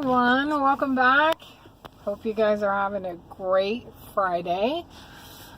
everyone, welcome back. Hope you guys are having a great Friday.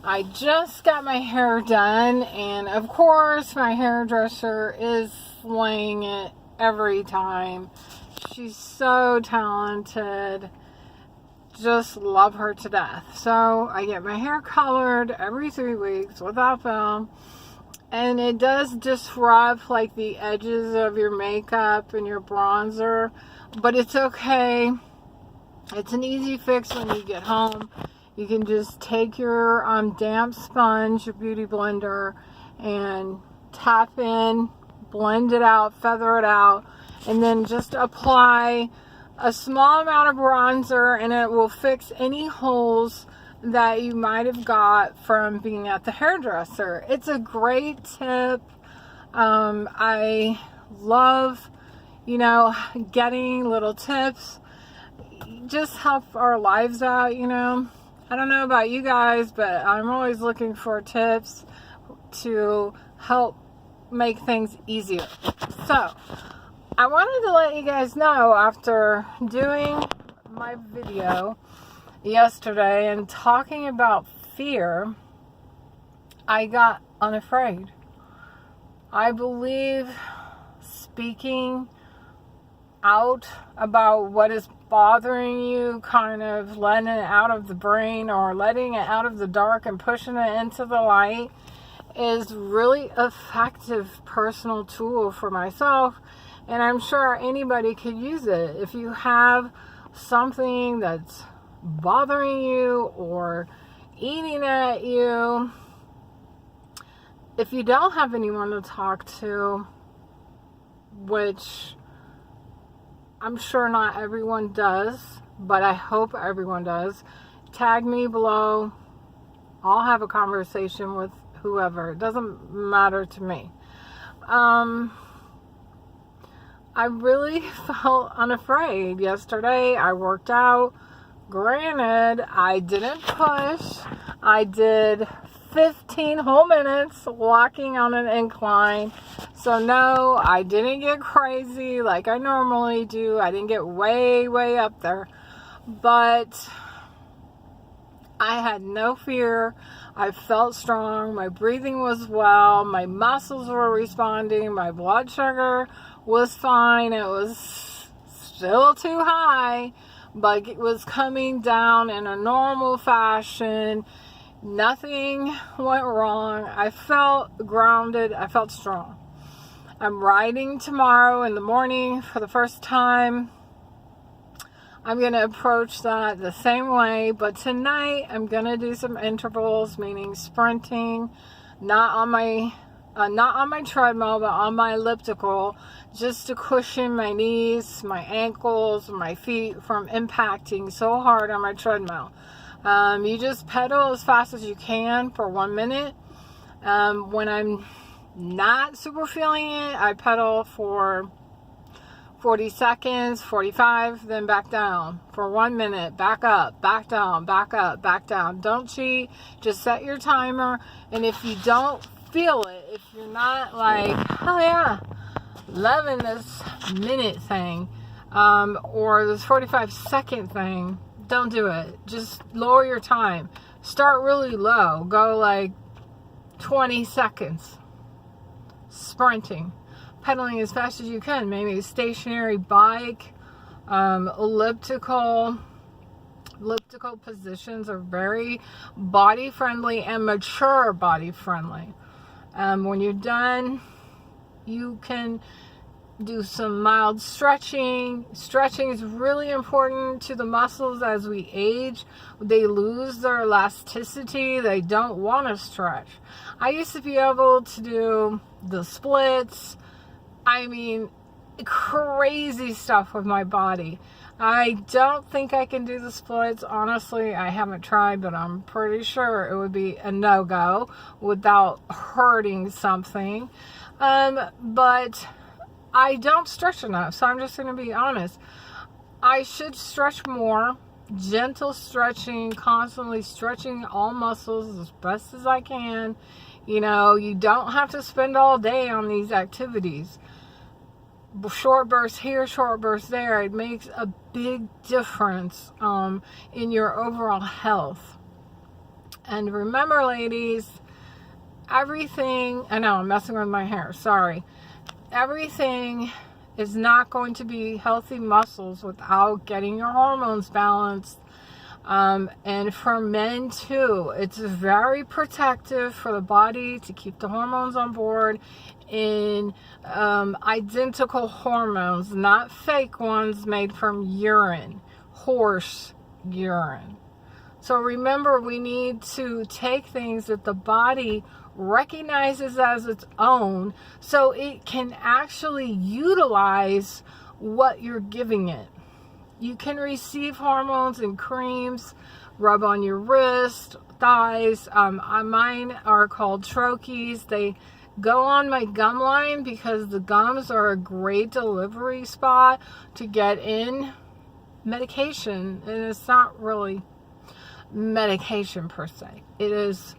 I just got my hair done, and of course my hairdresser is slaying it every time. She's so talented. Just love her to death. So I get my hair colored every 3 weeks without film. And it does disrupt like the edges of your makeup and your bronzer, but it's okay. It's an easy fix when you get home. You can just take your damp sponge, your beauty blender, and tap in, blend it out, feather it out, and then just apply a small amount of bronzer, and it will fix any holes that you might have got from being at the hairdresser. It's a great tip. I love, getting little tips. Just help our lives out, I don't know about you guys, but I'm always looking for tips to help make things easier. So, I wanted to let you guys know, after doing my video yesterday and talking about fear, I got unafraid. I believe speaking out about what is bothering you, kind of letting it out of the brain or letting it out of the dark and pushing it into the light, is really effective personal tool for myself, and I'm sure anybody could use it. If you have something that's bothering you or eating at you, if you don't have anyone to talk to, which I'm sure not everyone does, but I hope everyone does, tag me below. I'll have a conversation with whoever. It doesn't matter to me. I really felt unafraid yesterday. I worked out. Granted, I didn't push. I did 15 whole minutes walking on an incline. So no, I didn't get crazy like I normally do. I didn't get way up there. But I had no fear. I felt strong. My breathing was well. My muscles were responding. My blood sugar was fine. It was still too high, but it was coming down in a normal fashion. Nothing went wrong. I felt grounded. I felt strong. I'm riding tomorrow in the morning for the first time. I'm going to approach that the same way, but tonight I'm going to do some intervals, meaning sprinting, not on my treadmill, but on my elliptical, just to cushion my knees, my ankles, my feet from impacting so hard on my treadmill. You just pedal as fast as you can for 1 minute. When I'm not super feeling it, I pedal for 40 seconds, 45, then back down for 1 minute, back up, back down, back up, back down. Don't cheat, just set your timer, and if you don't feel it, if you're not like, oh yeah, loving this minute thing, or this 45-second thing, don't do it. Just lower your time. Start really low. Go like 20 seconds. Sprinting. Pedaling as fast as you can. Maybe a stationary bike. Elliptical positions are very body friendly and mature body friendly. When you're done, you can do some mild stretching. Stretching is really important to the muscles as we age. They lose their elasticity. They don't want to stretch. I used to be able to do the splits. I mean, crazy stuff with my body. I don't think I can do the splits. Honestly, I haven't tried, but I'm pretty sure it would be a no-go without hurting something. But I don't stretch enough, so I'm just going to be honest. I should stretch more. Gentle stretching, constantly stretching all muscles as best as I can. You don't have to spend all day on these activities. short bursts here, short bursts there, it makes a big difference in your overall health. And remember, ladies, everything, I know I'm messing with my hair, sorry. Everything is not going to be healthy muscles without getting your hormones balanced. And for men too, it's very protective for the body to keep the hormones on board in identical hormones, not fake ones made from urine, horse urine. So remember, we need to take things that the body recognizes as its own so it can actually utilize what you're giving it. You can receive hormones and creams, rub on your wrist, thighs. Mine are called troches. They go on my gum line because the gums are a great delivery spot to get in medication. And it's not really medication per se. It is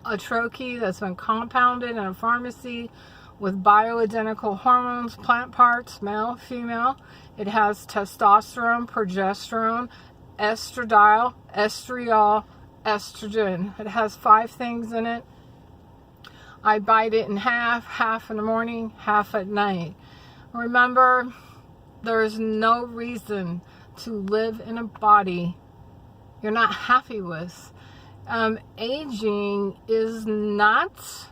a troche that's been compounded in a pharmacy with bioidentical hormones, plant parts, male, female. It has testosterone, progesterone, estradiol, estriol, estrogen. It has 5 things in it. I bite it in half in the morning, half at night. Remember, there is no reason to live in a body you're not happy with. Aging is not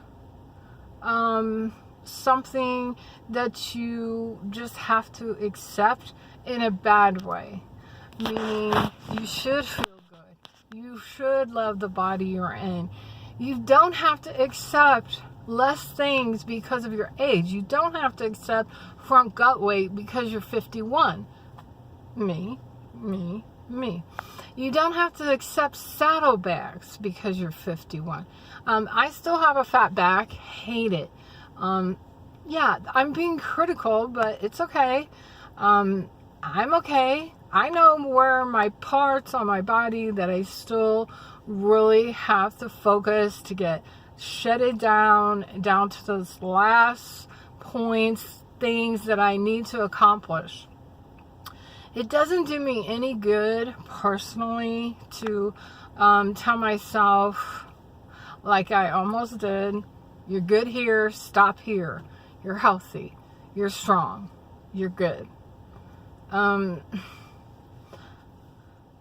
something that you just have to accept in a bad way. Meaning, you should feel good. You should love the body you're in. You don't have to accept less things because of your age. You don't have to accept front gut weight because you're 51. Me. You don't have to accept saddlebags because you're 51. I still have a fat back. Hate it. Yeah, I'm being critical, but it's okay. I'm okay. I know where my parts on my body that I still really have to focus to get shedded down to those last points, things that I need to accomplish. It doesn't do me any good personally to tell myself, like I almost did, you're good here, stop here. You're healthy. You're strong. You're good.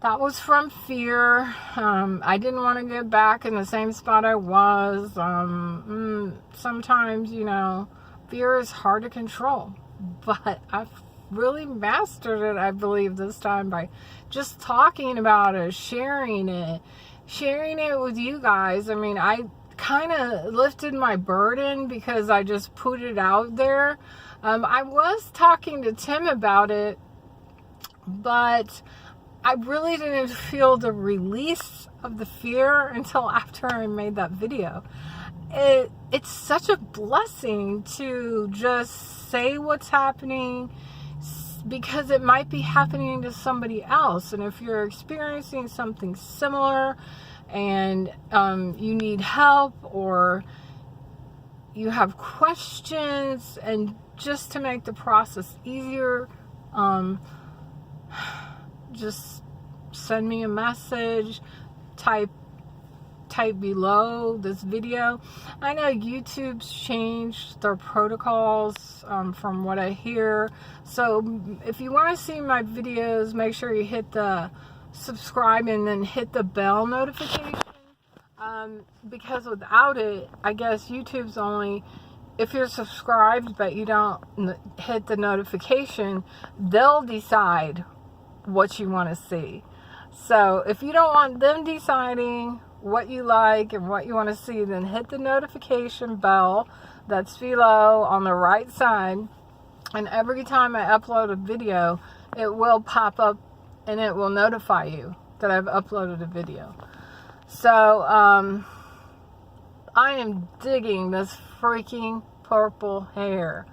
That was from fear. I didn't want to get back in the same spot I was. Sometimes, fear is hard to control. But I've really mastered it, I believe, this time by just talking about it, sharing it with you guys. I mean, I kind of lifted my burden because I just put it out there. I was talking to Tim about it, but I really didn't feel the release of the fear until after I made that video. It's such a blessing to just say what's happening, because it might be happening to somebody else. And if you're experiencing something similar and you need help, or you have questions, and just to make the process easier, just send me a message, type below this video. I know YouTube's changed their protocols from what I hear. So if you want to see my videos, make sure you hit the subscribe and then hit the bell notification. Because without it, I guess YouTube's only, if you're subscribed but you don't hit the notification, they'll decide what you want to see. So if you don't want them deciding what you like and what you want to see, then hit the notification bell that's below on the right side, and every time I upload a video, it will pop up and it will notify you that I've uploaded a video. So I am digging this freaking purple hair.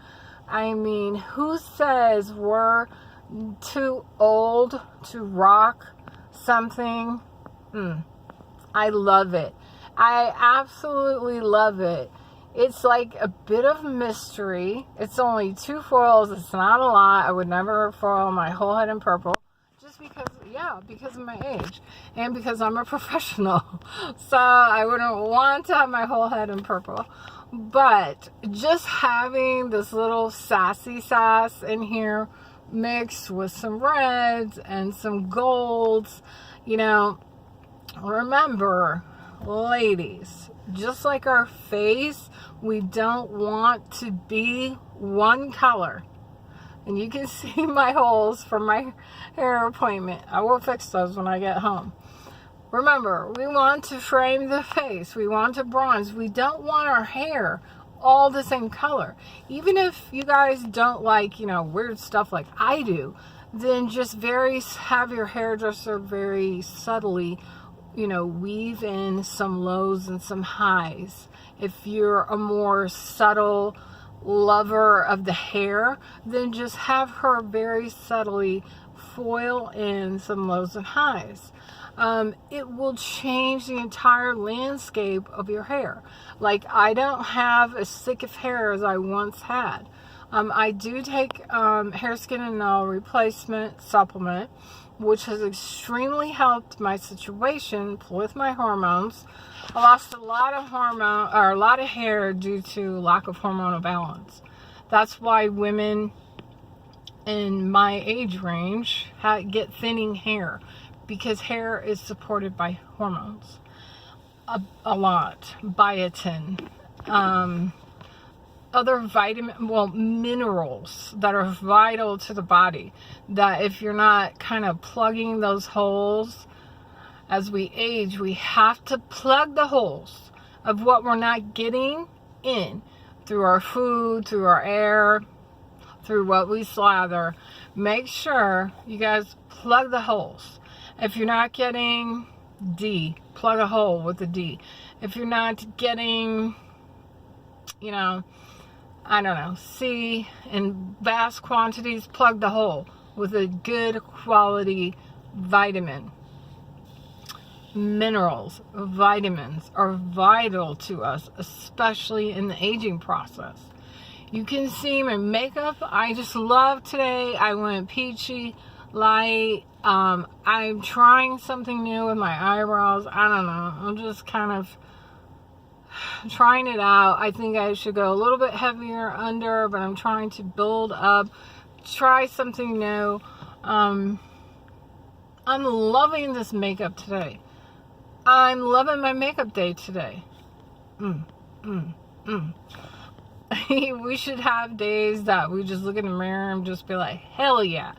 I mean, who says we're too old to rock something? I love it. I absolutely love it. It's like a bit of mystery. It's only 2 foils. It's not a lot. I would never foil my whole head in purple. Just because of my age. And because I'm a professional. So I wouldn't want to have my whole head in purple. But just having this little sassy sass in here mixed with some reds and some golds, remember, ladies, just like our face, we don't want to be one color. And you can see my holes from my hair appointment. I will fix those when I get home. Remember, we want to frame the face. We want to bronze. We don't want our hair all the same color. Even if you guys don't like, weird stuff like I do, then just have your hairdresser very subtly, weave in some lows and some highs. If you're a more subtle lover of the hair, then just have her very subtly foil in some lows and highs. It will change the entire landscape of your hair. Like, I don't have as thick of hair as I once had. I do take hair, skin, and nail replacement supplement, which has extremely helped my situation with my hormones. I lost a lot of hair due to lack of hormonal balance. That's why women in my age range get thinning hair, because hair is supported by hormones. A lot. Biotin. Other minerals that are vital to the body, that if you're not kind of plugging those holes, as we age, we have to plug the holes of what we're not getting in through our food, through our air, through what we slather. Make sure you guys plug the holes. If you're not getting D, plug a hole with a D. If you're not getting, C in vast quantities, plug the hole with a good quality vitamin. Minerals, vitamins are vital to us, especially in the aging process. You can see my makeup. I just love today. I went peachy light. I'm trying something new with my eyebrows. I don't know. I'm just kind of trying it out. I think I should go a little bit heavier under, but I'm trying to build up, try something new. I'm loving this makeup today. I'm loving my makeup day today. We should have days that we just look in the mirror and just be like, hell yeah,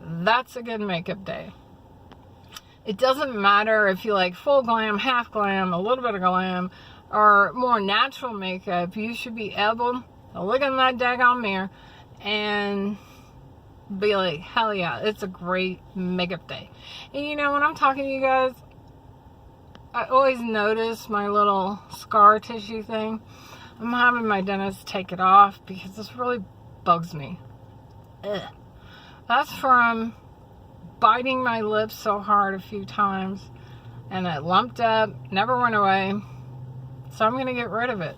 that's a good makeup day. It doesn't matter if you like full glam, half glam, a little bit of glam, or more natural makeup. You should be able to look in that daggone mirror and be like, hell yeah, it's a great makeup day. And when I'm talking to you guys, I always notice my little scar tissue thing. I'm having my dentist take it off because this really bugs me. Ugh. That's from biting my lips so hard a few times, and it lumped up, never went away. So I'm going to get rid of it.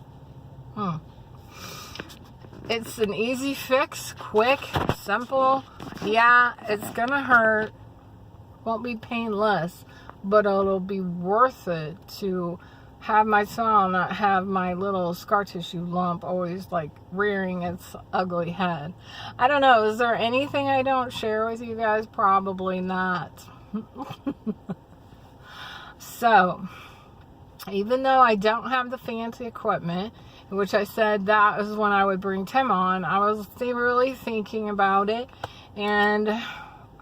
It's an easy fix, quick, simple. Yeah, it's going to hurt. Won't be painless, but it'll be worth it to have my smile, not have my little scar tissue lump always like rearing its ugly head. I don't know. Is there anything I don't share with you guys? Probably not. So, even though I don't have the fancy equipment, which I said that is when I would bring Tim on, I was really thinking about it, and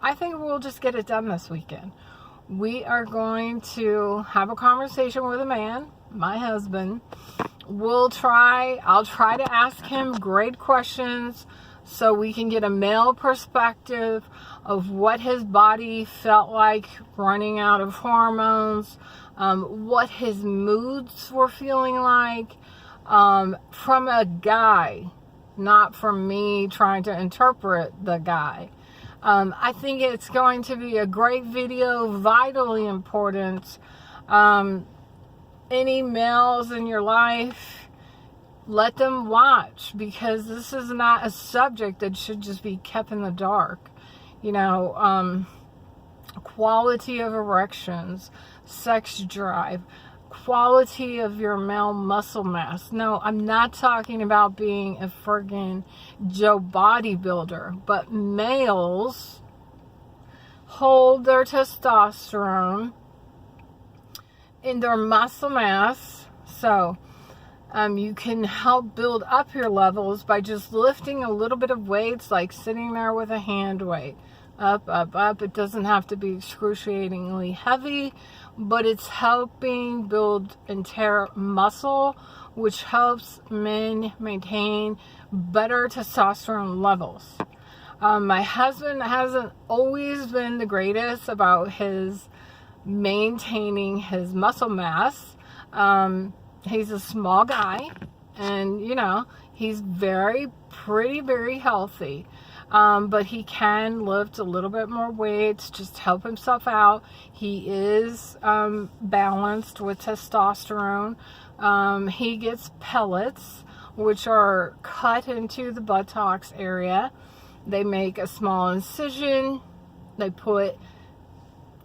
I think we'll just get it done this weekend. We are going to have a conversation with a man, my husband. I'll try to ask him great questions so we can get a male perspective of what his body felt like running out of hormones, what his moods were feeling like, from a guy, not from me trying to interpret the guy. I think it's going to be a great video, vitally important. Any males in your life, Let them watch, because this is not a subject that should just be kept in the dark. You know, quality of erections, sex drive, quality of your male muscle mass. No, I'm not talking about being a friggin' Joe bodybuilder, but males hold their testosterone in their muscle mass. So you can help build up your levels by just lifting a little bit of weights, like sitting there with a hand weight. Up, up, up. It doesn't have to be excruciatingly heavy, but it's helping build and tear muscle, which helps men maintain better testosterone levels. My husband hasn't always been the greatest about his maintaining his muscle mass. He's a small guy, and you know, he's very healthy. But he can lift a little bit more weights, just help himself out. He is balanced with testosterone. He gets pellets, which are cut into the buttocks area. They make a small incision. They put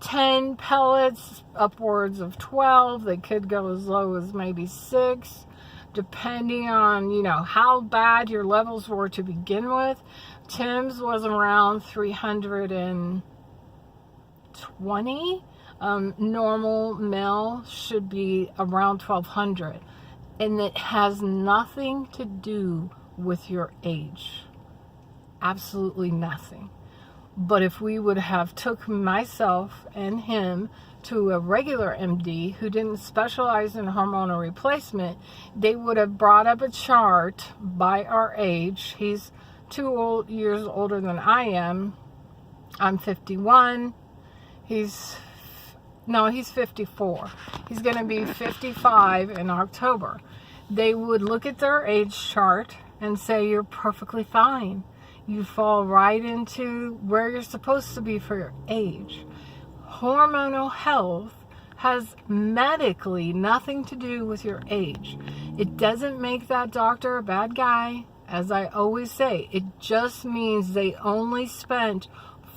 10 pellets, upwards of 12. They could go as low as maybe 6, depending on, you know, how bad your levels were to begin with. Tim's was around 320. Normal male should be around 1200. And it has nothing to do with your age. Absolutely nothing. But if we would have took myself and him to a regular MD who didn't specialize in hormonal replacement, they would have brought up a chart by our age. He's 2 years older than I am. I'm 51. He's 54. He's going to be 55 in October. They would look at their age chart and say, you're perfectly fine. You fall right into where you're supposed to be for your age. Hormonal health has medically nothing to do with your age. It doesn't make that doctor a bad guy. As I always say, it just means they only spent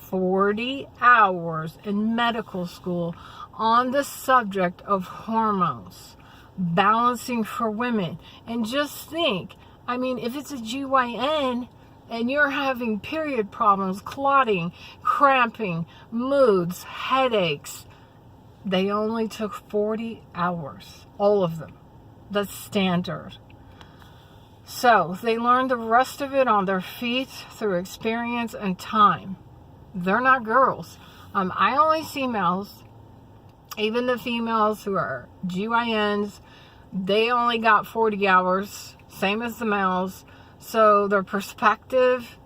40 hours in medical school on the subject of hormones, balancing for women. And just think, I mean, if it's a GYN and you're having period problems, clotting, cramping, moods, headaches, they only took 40 hours, all of them. That's standard. So they learned the rest of it on their feet through experience and time. They're not girls. I only see males. Even the females who are GYNs, they only got 40 hours, same as the males. So their perspective,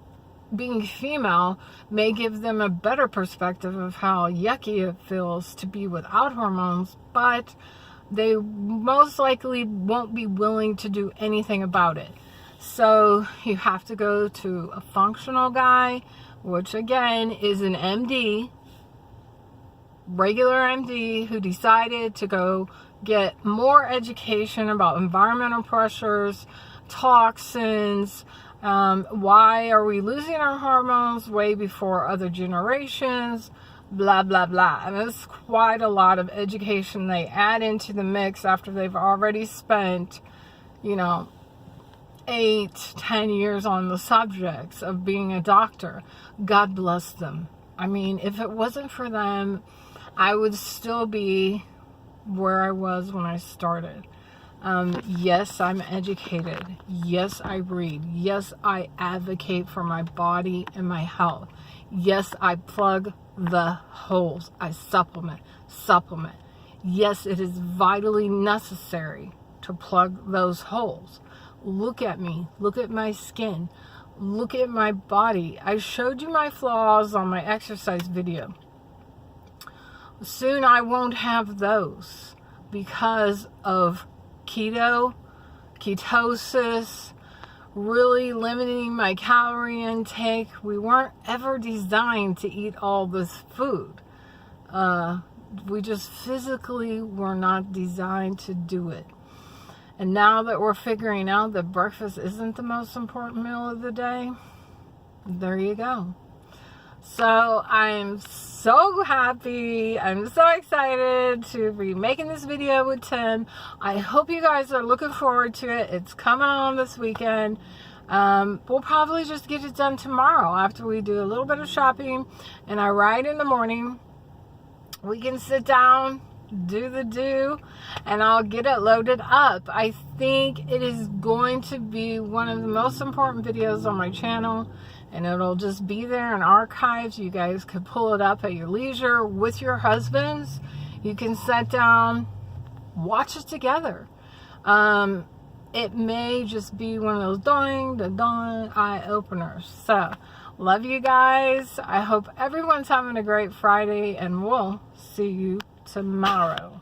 being female, may give them a better perspective of how yucky it feels to be without hormones, but they most likely won't be willing to do anything about it. So you have to go to a functional guy, which again is an MD, regular MD, who decided to go get more education about environmental pressures, toxins, why are we losing our hormones way before other generations, blah, blah, blah. And it's quite a lot of education they add into the mix after they've already spent, 8-10 years on the subjects of being a doctor. God bless them. I mean, if it wasn't for them, I would still be where I was when I started. Yes, I'm educated. Yes, I read. Yes, I advocate for my body and my health. Yes, I plug the holes. I supplement. Yes, it is vitally necessary to plug those holes. Look at me. Look at my skin. Look at my body. I showed you my flaws on my exercise video. Soon I won't have those because of ketosis, really limiting my calorie intake. We weren't ever designed to eat all this food. We just physically were not designed to do it. And now that we're figuring out that breakfast isn't the most important meal of the day, there you go. So I'm so happy. I'm so excited to be making this video with Tim. I hope you guys are looking forward to it. It's coming on this weekend. We'll probably just get it done tomorrow after we do a little bit of shopping and I ride in the morning. We can sit down, do the do, and I'll get it loaded up. I think it is going to be one of the most important videos on my channel, and it'll just be there in archives. You guys could pull it up at your leisure with your husbands. You can sit down, watch it together. It may just be one of those dong eye openers. So, love you guys. I hope everyone's having a great Friday, and we'll see you tomorrow.